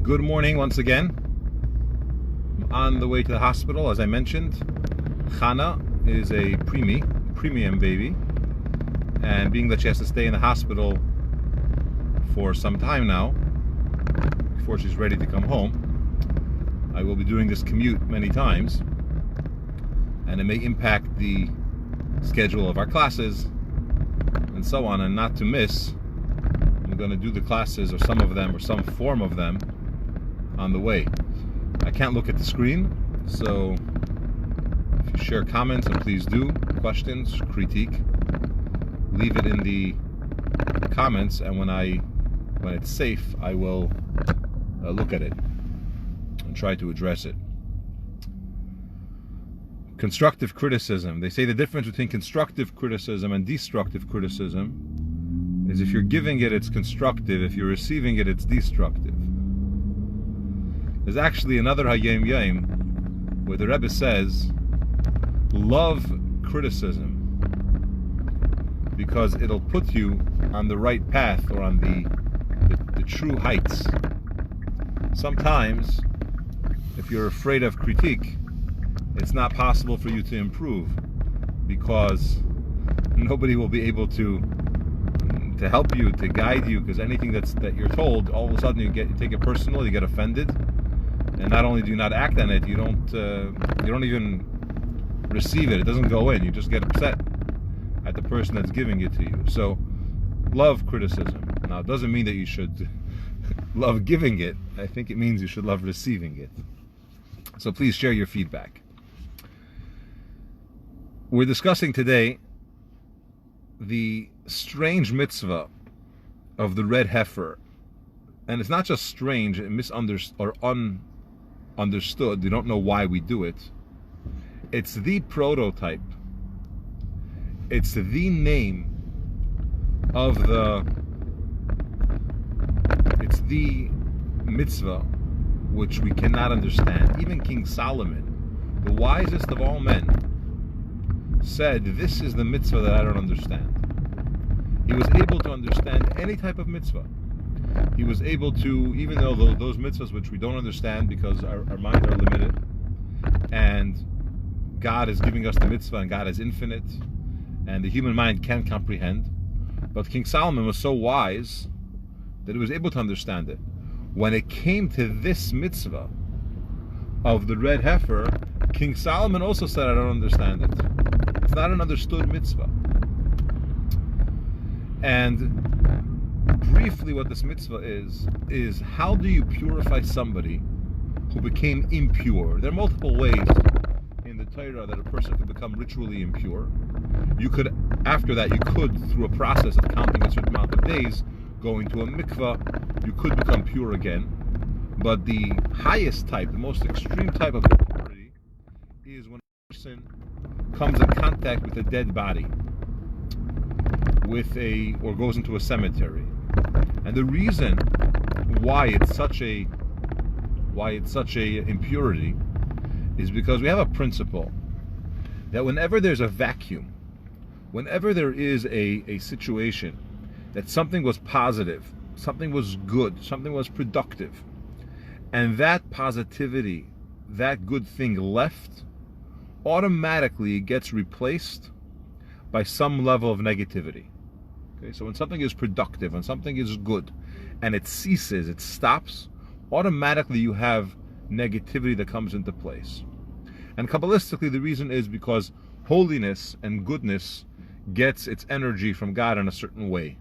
Good morning once again. I'm on the way to the hospital, as I mentioned. Chana is a premium baby, and being that she has to stay in the hospital for some time now before she's ready to come home, I will be doing this commute many times, and it may impact the schedule of our classes and so on. And not to miss, I'm going to do the classes, or some of them, or some form of them, on the way. I can't look at the screen, so if you share comments, and please do, questions, critique, leave it in the comments, and when it's safe, I will look at it and try to address it. Constructive criticism. They say the difference between constructive criticism and destructive criticism is if you're giving it, it's constructive. If you're receiving it, it's destructive. There's actually another Hayom Yom where the Rebbe says, love criticism because it'll put you on the right path, or on the true heights. Sometimes, if you're afraid of critique, it's not possible for you to improve, because nobody will be able to help you, to guide you, because anything that you're told, all of a sudden you take it personal, you get offended, and not only do you not act on it, you don't even receive it. It doesn't go in. You just get upset at the person that's giving it to you. So, love criticism. Now, it doesn't mean that you should love giving it. I think it means you should love receiving it. So please share your feedback. We're discussing today the strange mitzvah of the red heifer. And it's not just strange, misunderstood or understood. You don't know why we do it. It's the prototype. It's the name of it's the mitzvah which we cannot understand. Even King Solomon, the wisest of all men, said, this is the mitzvah that I don't understand. He was able to understand any type of mitzvah. He was able to, even though those mitzvahs which we don't understand because our minds are limited, and God is giving us the mitzvah, and God is infinite, and the human mind can't comprehend. But King Solomon was so wise that he was able to understand it. When it came to this mitzvah of the red heifer, King Solomon also said, I don't understand it. It's not an understood mitzvah. And briefly what this mitzvah is how do you purify somebody who became impure? There are multiple ways in the Torah that a person could become ritually impure. After that, you could, through a process of counting a certain amount of days, go into a mikvah, you could become pure again. But the highest type, the most extreme type of impurity, is when a person comes in contact with a dead body, or goes into a cemetery. And the reason why it's such a impurity is because we have a principle that whenever there's a vacuum, whenever there is a situation that something was positive, something was good, something was productive, and that positivity, that good thing left, automatically it gets replaced by some level of negativity. Okay, so when something is productive, when something is good, and it ceases, it stops, automatically you have negativity that comes into place. And Kabbalistically, the reason is because holiness and goodness gets its energy from God in a certain way.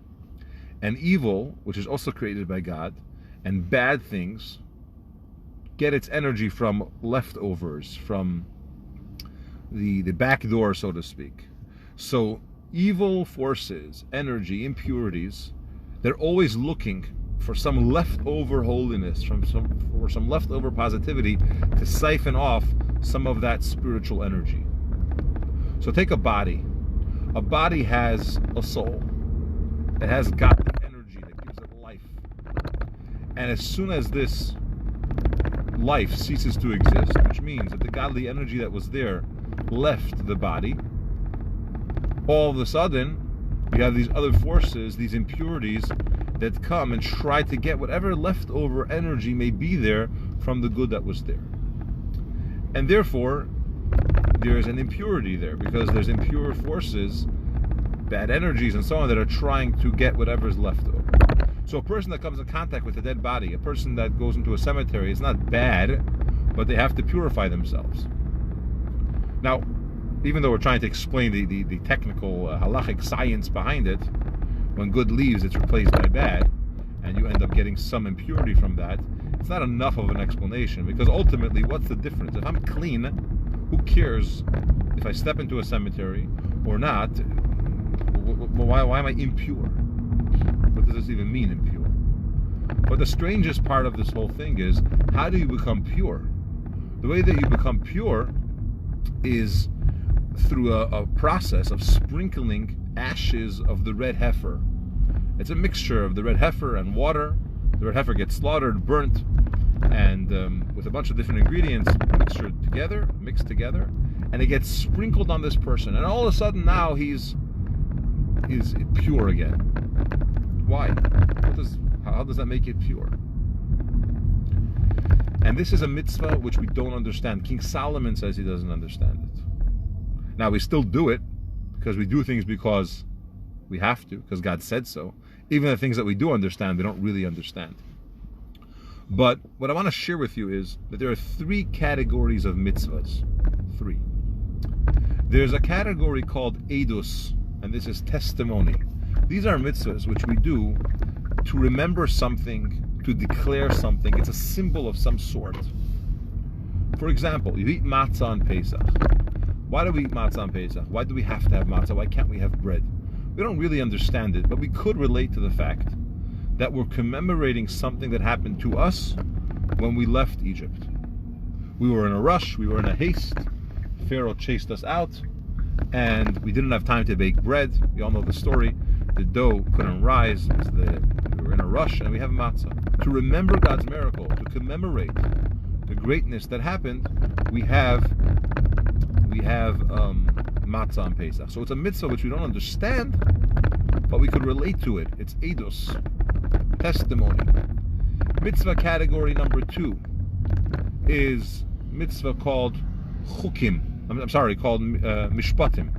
And evil, which is also created by God, and bad things get its energy from leftovers, from the back door, so to speak. So evil forces, energy, impurities, they're always looking for some leftover holiness, for some leftover positivity to siphon off some of that spiritual energy. So take a body. A body has a soul. It has got the energy that gives it life. And as soon as this life ceases to exist, which means that the godly energy that was there left the body, all of a sudden you have these other forces, these impurities, that come and try to get whatever leftover energy may be there from the good that was there. And therefore, there's an impurity there, because there's impure forces, bad energies and so on, that are trying to get whatever's left over. So a person that comes in contact with a dead body, a person that goes into a cemetery, is not bad, but they have to purify themselves. Now, even though we're trying to explain the technical halachic science behind it, when good leaves, it's replaced by bad, and you end up getting some impurity from that, it's not enough of an explanation, because ultimately, what's the difference? If I'm clean, who cares if I step into a cemetery or not? Why am I impure? What does this even mean, impure? But the strangest part of this whole thing is, how do you become pure? The way that you become pure is through a process of sprinkling ashes of the red heifer. It's a mixture of the red heifer and water. The red heifer gets slaughtered, burnt, and with a bunch of different ingredients mixed together, and it gets sprinkled on this person, and all of a sudden now he's pure again. Why? How does that make it pure? And this is a mitzvah which we don't understand. King Solomon says he doesn't understand it. Now, we still do it because we do things because we have to, because God said so. Even the things that we do understand, we don't really understand. But what I want to share with you is that there are 3 categories of mitzvahs. 3. There's a category called edus, and this is testimony. These are mitzvahs which we do to remember something, to declare something. It's a symbol of some sort. For example, you eat matzah on Pesach. Why do we eat matzah on Pesach? Why do we have to have matzah? Why can't we have bread? We don't really understand it, but we could relate to the fact that we're commemorating something that happened to us when we left Egypt. We were in a rush, we were in a haste. Pharaoh chased us out, and we didn't have time to bake bread. You all know the story. The dough couldn't rise. We were in a rush, and we have matzah. To remember God's miracle, to commemorate the greatness that happened, we have matzah on Pesach. So it's a mitzvah which we don't understand, but we could relate to it. It's edus, testimony. Mitzvah category number 2 is mitzvah called chukim. Called mishpatim.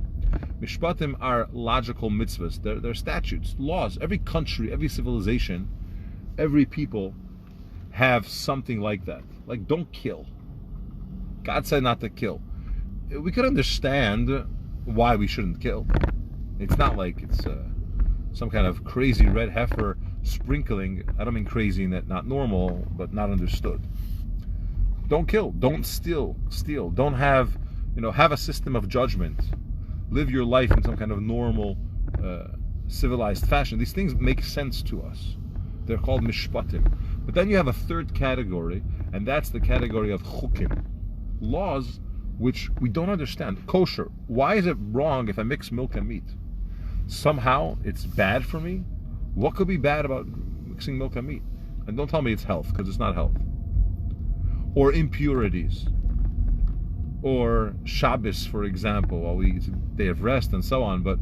Mishpatim are logical mitzvahs. They're statutes, laws. Every country, every civilization, every people have something like that. Like, don't kill. God said not to kill. We could understand why we shouldn't kill. It's not like it's some kind of crazy red heifer sprinkling. I don't mean crazy in that not normal, but not understood. Don't kill. Don't steal. Don't have a system of judgment. Live your life in some kind of normal, civilized fashion. These things make sense to us. They're called mishpatim. But then you have a 3rd category, and that's the category of chukim. Laws which we don't understand. Kosher. Why is it wrong if I mix milk and meat? Somehow it's bad for me? What could be bad about mixing milk and meat? And don't tell me it's health, because it's not health. Or impurities. Or Shabbos, for example, it's a day of rest and so on. But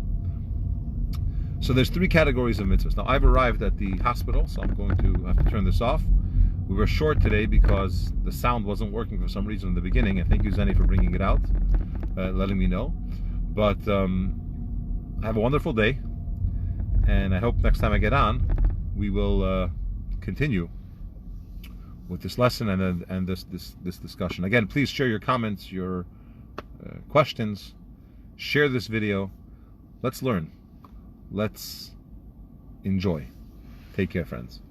so there's 3 categories of mitzvahs. Now, I've arrived at the hospital, so I'm going to have to turn this off. We were short today because the sound wasn't working for some reason in the beginning. And thank you, Zenny, for bringing it out, letting me know. But have a wonderful day, and I hope next time I get on, we will continue with this lesson and this discussion. Again, please share your comments, your questions. Share this video. Let's learn. Let's enjoy. Take care, friends.